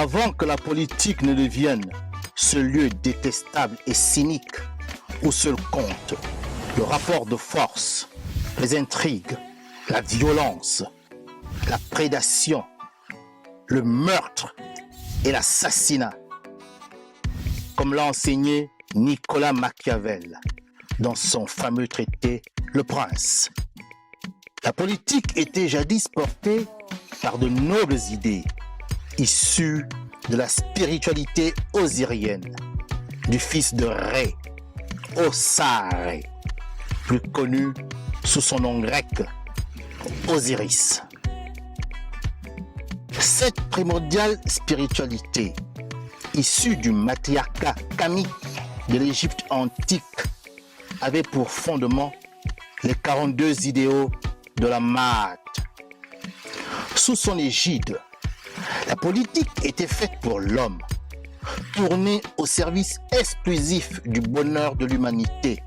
Avant que la politique ne devienne ce lieu détestable et cynique où seul compte le rapport de force, les intrigues, la violence, la prédation, le meurtre et l'assassinat, comme l'a enseigné Nicolas Machiavel dans son fameux traité Le Prince. La politique était jadis portée par de nobles idées issues de la spiritualité osirienne, du fils de Ré, Osare, plus connu sous son nom grec, Osiris. Cette primordiale spiritualité, issue du matriarcat kamique de l'Égypte antique, avait pour fondement les 42 idéaux de la Maat. Sous son égide, la politique était faite pour l'homme, tournée au service exclusif du bonheur de l'humanité,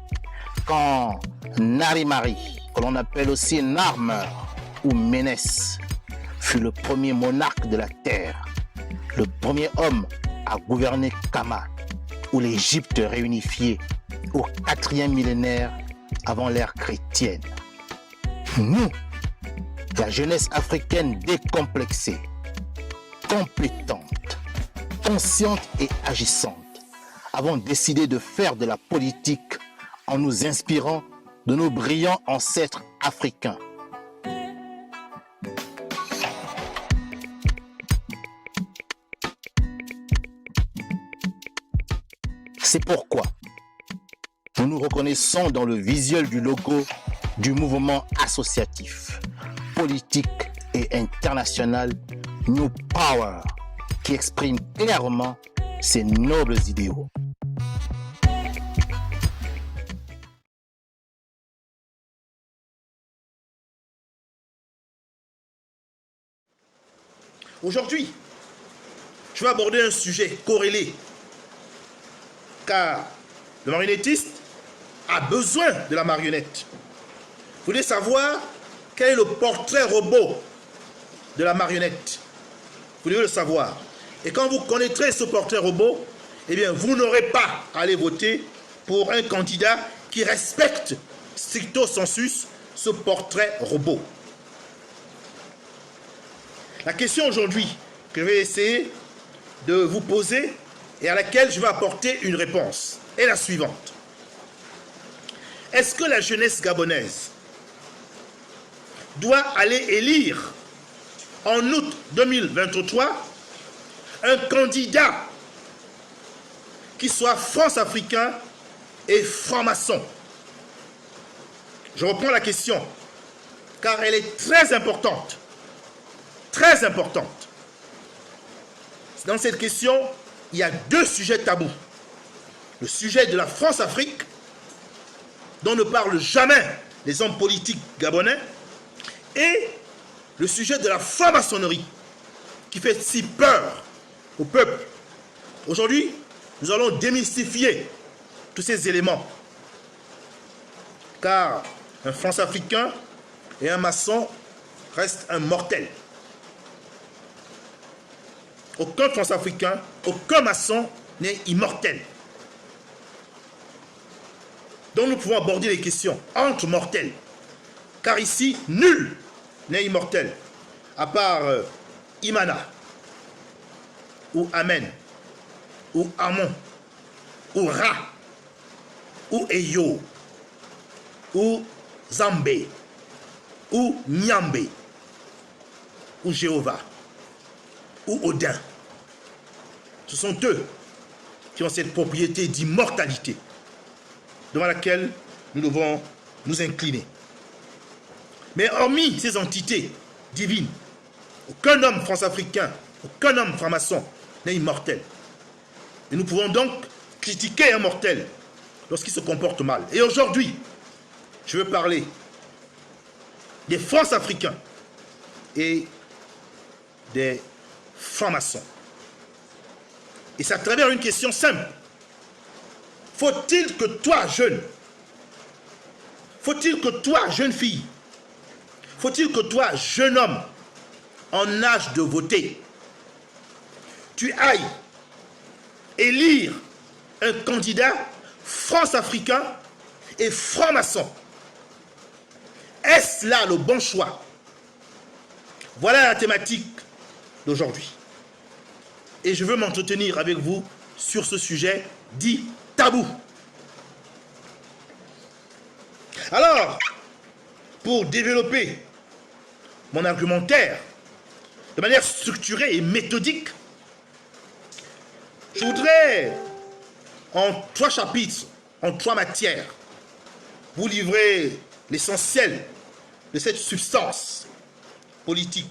quand Narimari, que l'on appelle aussi Narmer ou Ménès, fut le premier monarque de la terre, le premier homme à gouverner Kama, ou l'Égypte réunifiée au 4e millénaire avant l'ère chrétienne. Nous, la jeunesse africaine décomplexée, compétente, consciente et agissante, avons décidé de faire de la politique en nous inspirant de nos brillants ancêtres africains. C'est pourquoi nous nous reconnaissons dans le visuel du logo du mouvement associatif, politique et international New Power, qui exprime clairement ces nobles idéaux. Aujourd'hui, je vais aborder un sujet corrélé, car le marionnettiste a besoin de la marionnette. Vous voulez savoir quel est le portrait robot de la marionnette? Vous devez le savoir. Et quand vous connaîtrez ce portrait robot, eh bien, vous n'aurez pas à aller voter pour un candidat qui respecte stricto sensus ce portrait robot. La question aujourd'hui que je vais essayer de vous poser et à laquelle je vais apporter une réponse est la suivante. Est-ce que la jeunesse gabonaise doit aller élire en août 2023 un candidat qui soit france-africain et franc-maçon? Je reprends la question, car elle est très importante. Très importante. Dans cette question, il y a deux sujets tabous. Le sujet de la France-Afrique, dont ne parlent jamais les hommes politiques gabonais, et le sujet de la franc-maçonnerie, qui fait si peur au peuple. Aujourd'hui, nous allons démystifier tous ces éléments. Car un France-africain et un maçon restent un mortel. Aucun France-africain, aucun maçon n'est immortel. Donc nous pouvons aborder les questions entre mortels. Car ici, nul n'est immortel, à part Imana, ou Amen, ou Amon, ou Ra, ou Eyo, ou Zambé, ou Nyambé, ou Jéhovah, ou Odin. Ce sont eux qui ont cette propriété d'immortalité devant laquelle nous devons nous incliner. Mais hormis ces entités divines, aucun homme france-africain, aucun homme franc-maçon n'est immortel. Et nous pouvons donc critiquer un mortel lorsqu'il se comporte mal. Et aujourd'hui, je veux parler des France-africains et des francs-maçons. Et c'est à travers une question simple. Faut-il que toi, jeune, faut-il que toi, jeune fille, faut-il que toi, jeune homme, en âge de voter, tu ailles élire un candidat france-africain et franc-maçon. Est-ce là le bon choix? Voilà la thématique d'aujourd'hui. Et je veux m'entretenir avec vous sur ce sujet dit tabou. Alors, pour développer mon argumentaire de manière structurée et méthodique, je voudrais, en 3 chapitres, en 3 matières, vous livrer l'essentiel de cette substance politique